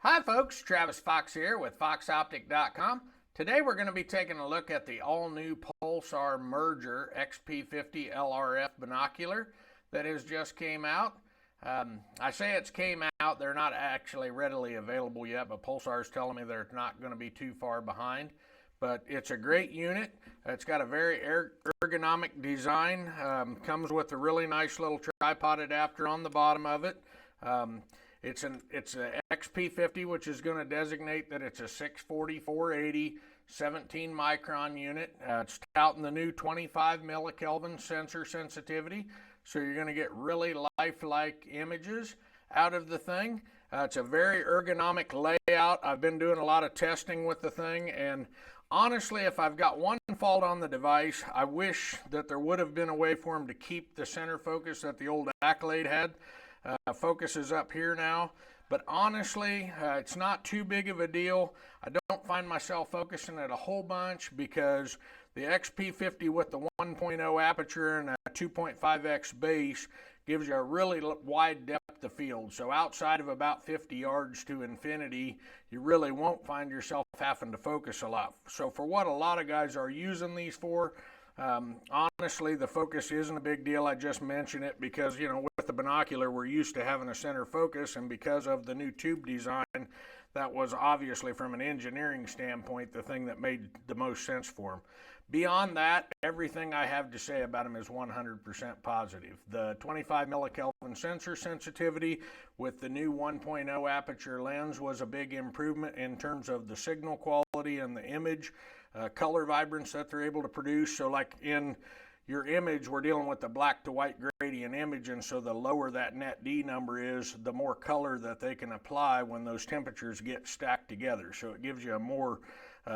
Hi folks, Travis Fox here with FoxOptic.com. Today we're going to be taking a look at the all-new Pulsar Merger XP50 LRF binocular that has just came out. I say it's came out, they're not actually readily available yet, but Pulsar's telling me they're not going to be too far behind. But it's a great unit. It's got a very ergonomic design. Comes with a really nice little tripod adapter on the bottom of it. It's an XP50, which is going to designate that it's a 640 480 17 micron unit. It's touting the new 25 millikelvin sensor sensitivity, so you're going to get really lifelike images out of the thing. It's a very ergonomic layout. I've been doing a lot of testing with the thing, and honestly, if I've got one fault on the device, I wish that there would have been a way for them to keep the center focus that the old Accolade had. Focus is up here now, but honestly, it's not too big of a deal. I don't find myself focusing it a whole bunch because the XP50 with the 1.0 aperture and a 2.5x base gives you a really wide depth of field. So outside of about 50 yards to infinity, you really won't find yourself having to focus a lot. So for what a lot of guys are using these for, honestly, the focus isn't a big deal. I just mention it because, with the binocular, we're used to having a center focus, and because of the new tube design, that was obviously, from an engineering standpoint, the thing that made the most sense for them. Beyond that, everything I have to say about them is 100% positive. The 25 millikelvin sensor sensitivity with the new 1.0 aperture lens was a big improvement in terms of the signal quality and the image color vibrance that they're able to produce. So like in your image, we're dealing with the black to white gradient image, and so the lower that NETD number is, the more color that they can apply when those temperatures get stacked together. So it gives you a more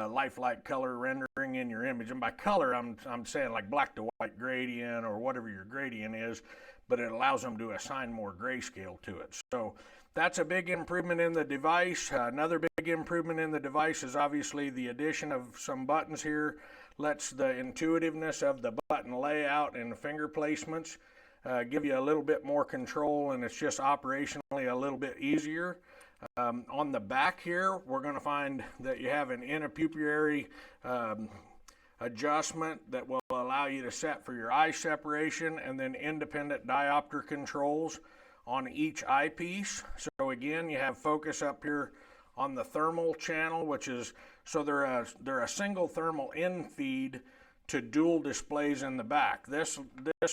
lifelike color rendering in your image. And by color, I'm saying like black to white gradient or whatever your gradient is, but it allows them to assign more grayscale to it. So that's a big improvement in the device. Another big improvement in the device is obviously the addition of some buttons here. Lets the intuitiveness of the button layout and the finger placements give you a little bit more control, and it's just operationally a little bit easier. On the back here, we're going to find that you have an interpupillary adjustment that will allow you to set for your eye separation, and then independent diopter controls on each eyepiece. So again, you have focus up here on the thermal channel, which is, so they're a single thermal in feed to dual displays in the back. This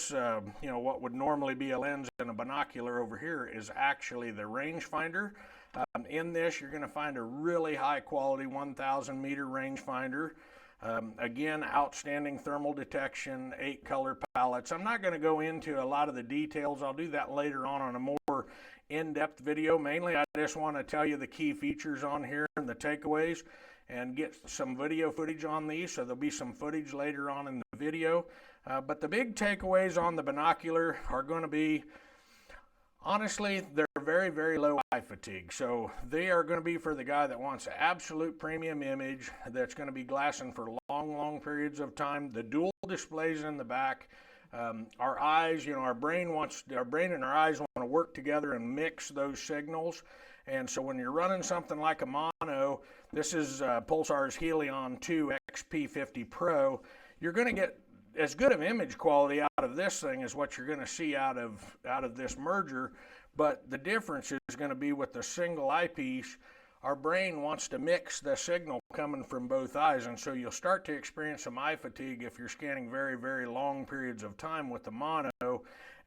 what would normally be a lens and a binocular over here is actually the rangefinder. In this, you're going to find a really high quality 1,000 meter rangefinder. Again, outstanding thermal detection, 8 color palettes. I'm not going to go into a lot of the details. I'll do that later on a more in-depth video. Mainly, I just want to tell you the key features on here and the takeaways and get some video footage on these. So there'll be some footage later on in the video. But the big takeaways on the binocular are going to be, honestly, they're very, very low eye fatigue. So they are going to be for the guy that wants an absolute premium image that's going to be glassing for long periods of time. The dual displays in the back. Our eyes, our brain and our eyes want to work together and mix those signals. And so when you're running something like a mono, this is Pulsar's Helion 2 XP50 Pro, you're going to get as good of image quality out of this thing as what you're going to see out of this merger. But the difference is going to be with the single eyepiece. Our brain wants to mix the signal coming from both eyes, and so you'll start to experience some eye fatigue if you're scanning very, very long periods of time with the mono.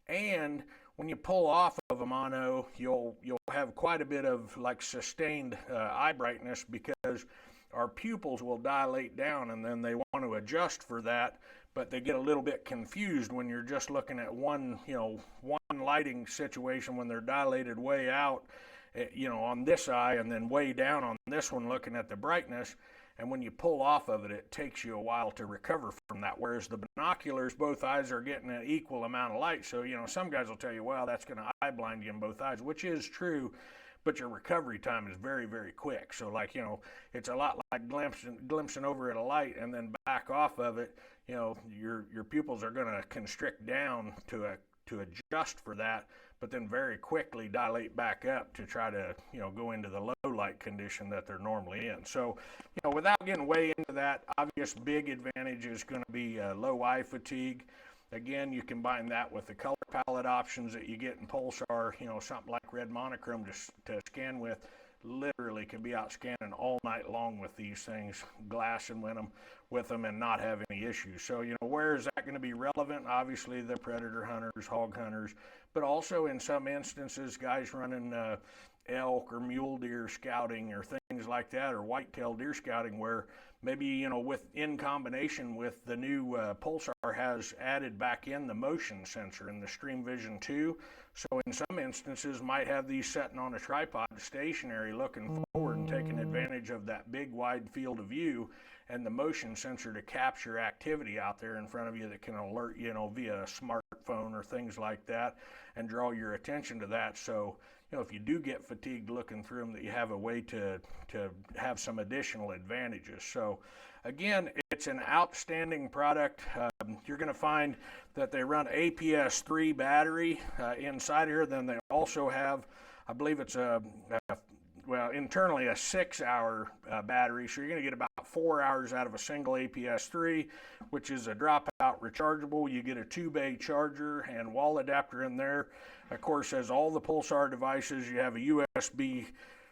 And when you pull off of a mono, you'll have quite a bit of like sustained eye brightness because our pupils will dilate down, and then they want to adjust for that, but they get a little bit confused when you're just looking at one lighting situation when they're dilated way out, on this eye, and then way down on this one looking at the brightness. And when you pull off of it, it takes you a while to recover from that. Whereas the binoculars, both eyes are getting an equal amount of light. So, some guys will tell you, well, that's going to eye blind you in both eyes, which is true, but your recovery time is very, very quick. So it's a lot like glimpsing over at a light and then back off of it. Your pupils are going to constrict down to adjust for that, but then very quickly dilate back up to try to go into the low light condition that they're normally in. So, you know, without getting way into that, obvious big advantage is going to be low eye fatigue. Again, you combine that with the color palette options that you get in Pulsar, you know, something like red monochrome to scan with. Literally can be out scanning all night long with these things, glassing with them and not have any issues. So, you know, where is that going to be relevant? Obviously, the predator hunters, hog hunters, but also in some instances, guys running elk or mule deer scouting or things like that, or whitetail deer scouting, where maybe, you know, in combination with the new Pulsar has added back in the motion sensor in the Stream Vision 2. So in some instances might have these sitting on a tripod stationary looking forward and taking advantage of that big wide field of view and the motion sensor to capture activity out there in front of you that can alert you, via a smartphone or things like that, and draw your attention to that. So, you know, if you do get fatigued looking through them, that you have a way to have some additional advantages. So again, it's an outstanding product. You're going to find that they run APS-3 battery inside here. Then they also have, I believe it's internally a 6-hour battery. So you're going to get about 4 hours out of a single APS-3, which is a dropout rechargeable. You get a 2-bay charger and wall adapter in there. Of course, as all the Pulsar devices, you have a USB.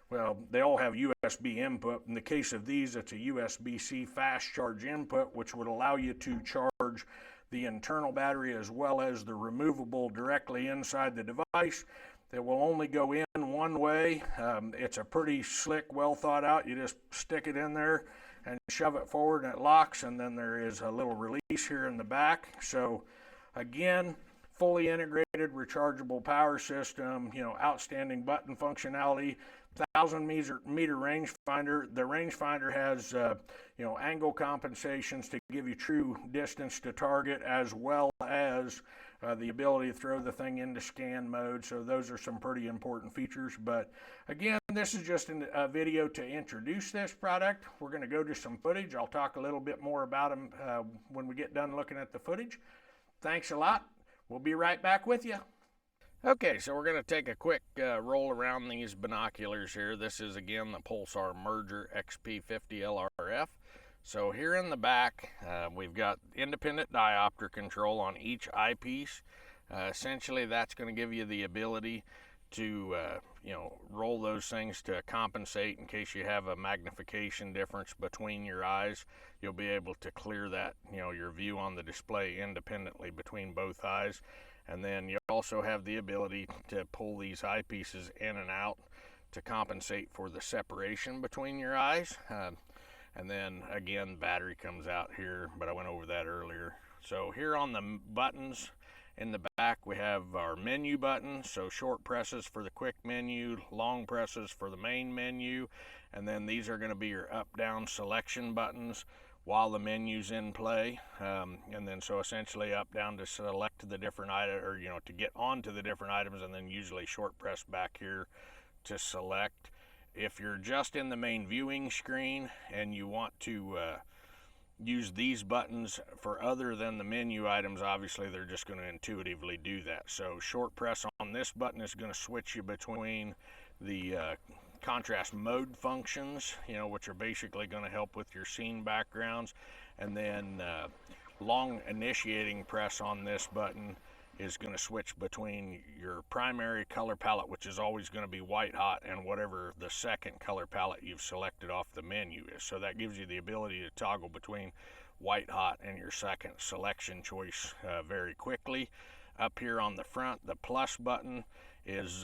Well, they all have USB input. In the case of these, it's a USB-C fast charge input, which would allow you to charge the internal battery as well as the removable directly inside the device. That will only go in one way. It's a pretty slick, well thought out. You just stick it in there and shove it forward and it locks, and then there is a little release here in the back. So again, fully integrated rechargeable power system, you know, outstanding button functionality, 1,000-meter rangefinder. The rangefinder has, angle compensations to give you true distance to target, as well as the ability to throw the thing into scan mode. So those are some pretty important features. But again, this is just a video to introduce this product. We're going to go to some footage. I'll talk a little bit more about them when we get done looking at the footage. Thanks a lot. We'll be right back with you. Okay, so we're going to take a quick roll around these binoculars here. This is, again, the Pulsar Merger XP50 LRF. So here in the back, we've got independent diopter control on each eyepiece. Essentially, that's going to give you the ability to, roll those things to compensate in case you have a magnification difference between your eyes. You'll be able to clear that, your view on the display independently between both eyes. And then you also have the ability to pull these eyepieces in and out to compensate for the separation between your eyes. And then again, battery comes out here, but I went over that earlier. So here on the buttons in the back, we have our menu button. So short presses for the quick menu, long presses for the main menu. And then these are going to be your up-down selection buttons while the menu's in play. And then so essentially up down to select the different item, or to get onto the different items, and then usually short press back here to select. If you're just in the main viewing screen and you want to use these buttons for other than the menu items, obviously they're just going to intuitively do that. So short press on this button is going to switch you between the contrast mode functions, which are basically going to help with your scene backgrounds. And then long initiating press on this button is going to switch between your primary color palette, which is always going to be white hot, and whatever the second color palette you've selected off the menu is. So that gives you the ability to toggle between white hot and your second selection choice very quickly. Up here on the front, the plus button is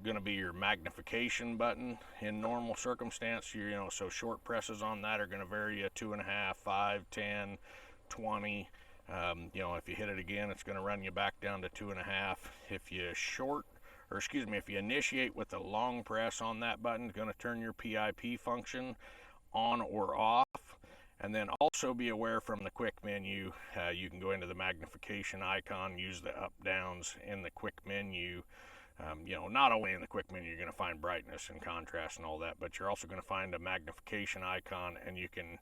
going to be your magnification button in normal circumstance. So short presses on that are going to vary you 2.5, 5, 10, 20. If you hit it again, it's going to run you back down to 2.5. If you initiate with a long press on that button, it's going to turn your PIP function on or off. And then also be aware from the quick menu, you can go into the magnification icon, use the up downs in the quick menu. Not only in the quick menu you're going to find brightness and contrast and all that, but you're also going to find a magnification icon, and you can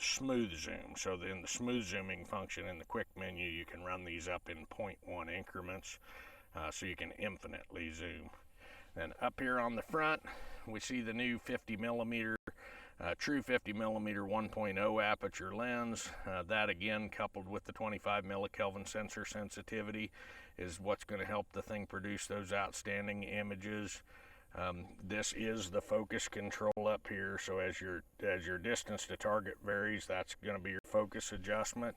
smooth zoom. So in the smooth zooming function in the quick menu, you can run these up in 0.1 increments, so you can infinitely zoom. And up here on the front, we see the new 50 millimeter, true 50 millimeter 1.0 aperture lens. That again, coupled with the 25 millikelvin sensor sensitivity, is what's going to help the thing produce those outstanding images. This is the focus control up here, so as your distance to target varies, that's going to be your focus adjustment.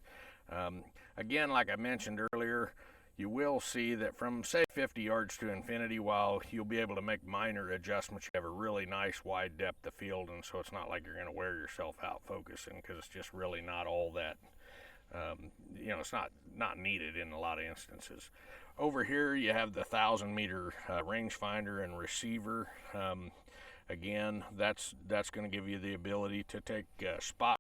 Again, like I mentioned earlier, you will see that from, say, 50 yards to infinity, while you'll be able to make minor adjustments, you have a really nice wide depth of field, and so it's not like you're going to wear yourself out focusing, because it's just really not all that, it's not needed in a lot of instances. Over here you have the 1,000-meter rangefinder and receiver. Again, that's going to give you the ability to take spot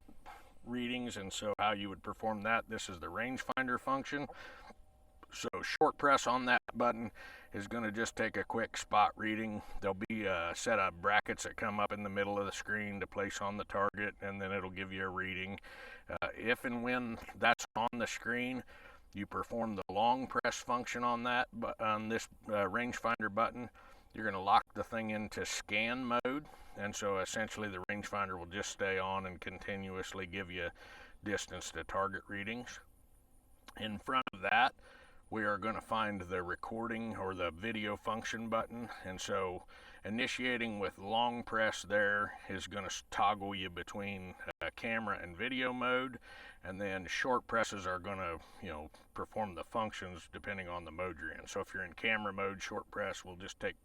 readings, and so how you would perform that, this is the rangefinder function. So short press on that button is going to just take a quick spot reading. There'll be a set of brackets that come up in the middle of the screen to place on the target, and then it'll give you a reading. If and when that's on the screen, you perform the long press function on that, but on this rangefinder button, you're going to lock the thing into scan mode, and so essentially the rangefinder will just stay on and continuously give you distance to target readings. In front of that, we are going to find the recording or the video function button, and so initiating with long press there is going to toggle you between camera and video mode, and then short presses are going to perform the functions depending on the mode you're in. So if you're in camera mode, short press will just take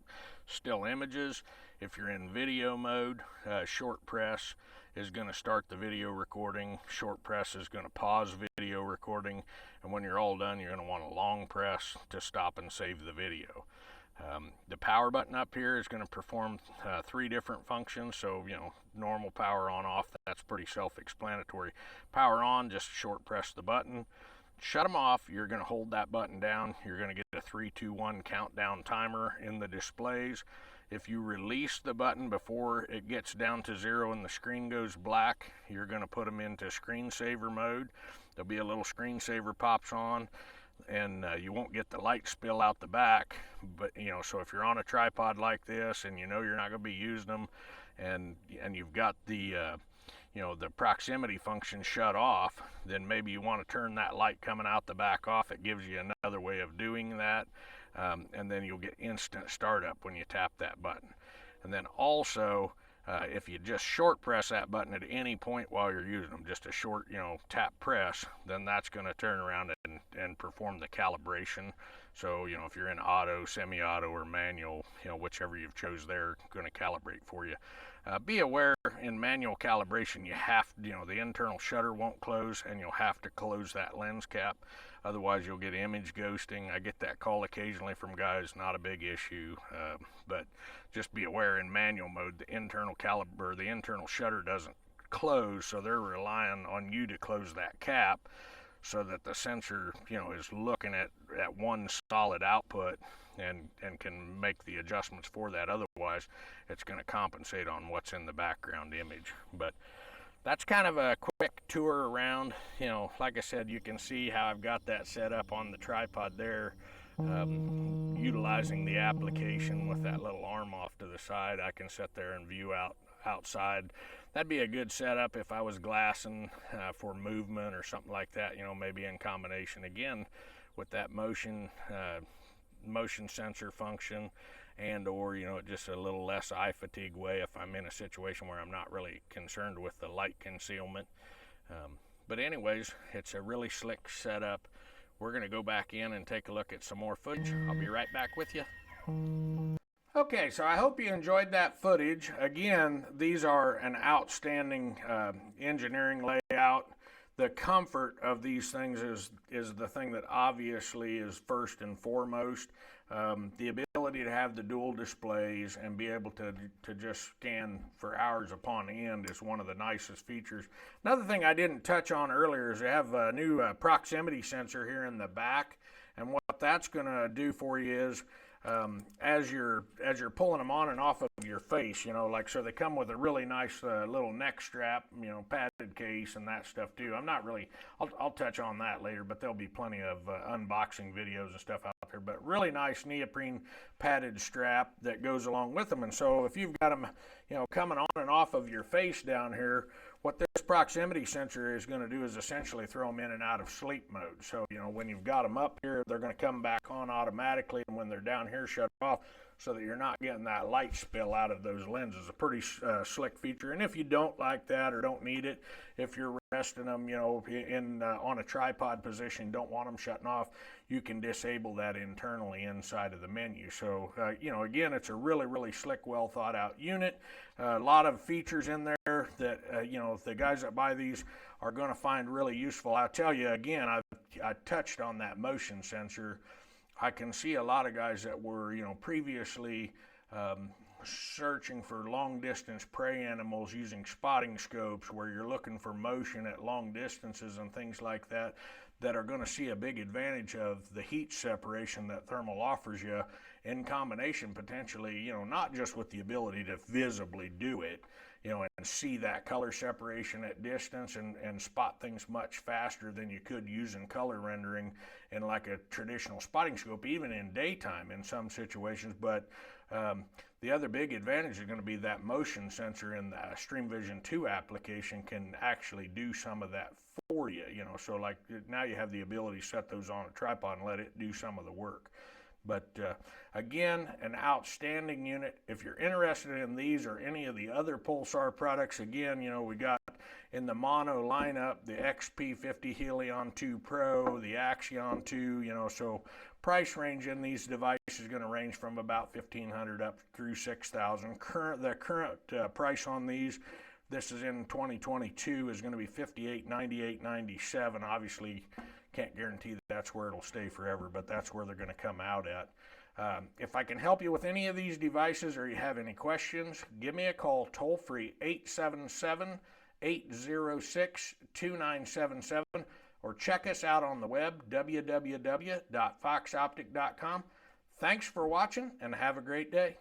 still images. If you're in video mode, short press is going to start the video recording, short press is going to pause video recording, and when you're all done, you're going to want a long press to stop and save the video. The power button up here is going to perform 3 different functions. So, normal power on off, that's pretty self-explanatory. Power on, just short press the button. Shut them off, you're going to hold that button down. You're going to get a 3, 2, 1 countdown timer in the displays. If you release the button before it gets down to 0 and the screen goes black, you're going to put them into screensaver mode. There'll be a little screensaver pops on, and you won't get the light spill out the back. But so if you're on a tripod like this and you're not going to be using them, and you've got the the proximity function shut off, then maybe you want to turn that light coming out the back off. It gives you another way of doing that, and then you'll get instant startup when you tap that button. And then also, if you just short press that button at any point while you're using them, just a short tap press, then that's going to turn around and perform the calibration. So if you're in auto, semi-auto, or manual, whichever you've chose, they're going to calibrate for you. Be aware, in manual calibration, you have the internal shutter won't close, and you'll have to close that lens cap, otherwise you'll get image ghosting. I get that call occasionally from guys, not a big issue, but just be aware, in manual mode, the internal shutter doesn't close, so they're relying on you to close that cap so that the sensor is looking at one solid output and can make the adjustments for that. Otherwise, it's going to compensate on what's in the background image. But that's kind of a quick tour around. Like I said, you can see how I've got that set up on the tripod there, utilizing the application with that little arm off to the side. I can sit there and view outside. That'd be a good setup if I was glassing for movement or something like that, maybe in combination again with that motion sensor function, and or just a little less eye fatigue way if I'm in a situation where I'm not really concerned with the light concealment. But anyways, it's a really slick setup. We're going to go back in and take a look at some more footage. I'll be right back with you. Okay, so I hope you enjoyed that footage. Again, these are an outstanding engineering layout. The comfort of these things is the thing that obviously is first and foremost. The ability to have the dual displays and be able to just scan for hours upon end is one of the nicest features. Another thing I didn't touch on earlier is they have a new proximity sensor here in the back, and what that's going to do for you is as you're pulling them on and off of your face, you know, like, so they come with a really nice little neck strap, you know, padded case and that stuff too. I'll touch on that later, but there'll be plenty of unboxing videos and stuff out there. But really nice neoprene padded strap that goes along with them. And so if you've got them, you know, coming on and off of your face down here, what this proximity sensor is going to do is essentially throw them in and out of sleep mode. So, you know, when you've got them up here, they're going to come back on automatically, and when they're down here, shut off, so that you're not getting that light spill out of those lenses. A pretty slick feature. And if you don't like that or don't need it, if you're resting them, you know, on a tripod position, don't want them shutting off, you can disable that internally inside of the menu. So, you know, again, it's a really slick, well thought out unit. A lot of features in there that, you know, the guys that buy these are going to find really useful. I'll tell you again, I touched on that motion sensor. I can see a lot of guys that were, you know, previously searching for long distance prey animals using spotting scopes, where you're looking for motion at long distances and things like that, that are going to see a big advantage of the heat separation that thermal offers you, in combination potentially, you know, not just with the ability to visibly do it, you know, and see that color separation at distance and spot things much faster than you could using color rendering in like a traditional spotting scope, even in daytime in some situations. But the other big advantage is going to be that motion sensor in the Stream Vision 2 application can actually do some of that for you, you know. So like now you have the ability to set those on a tripod and let it do some of the work. But again, an outstanding unit. If you're interested in these or any of the other Pulsar products, again, you know, we got in the mono lineup the XP50 Helion 2 Pro, the Axion 2, you know, so price range in these devices is going to range from about $1,500 up through $6,000. The current price on these, this is in 2022, is going to be $58.98, $97. Obviously, can't guarantee that that's where it'll stay forever, but that's where they're going to come out at. If I can help you with any of these devices or you have any questions, give me a call toll free, 877-806-2977, or check us out on the web, www.foxoptic.com. Thanks for watching and have a great day.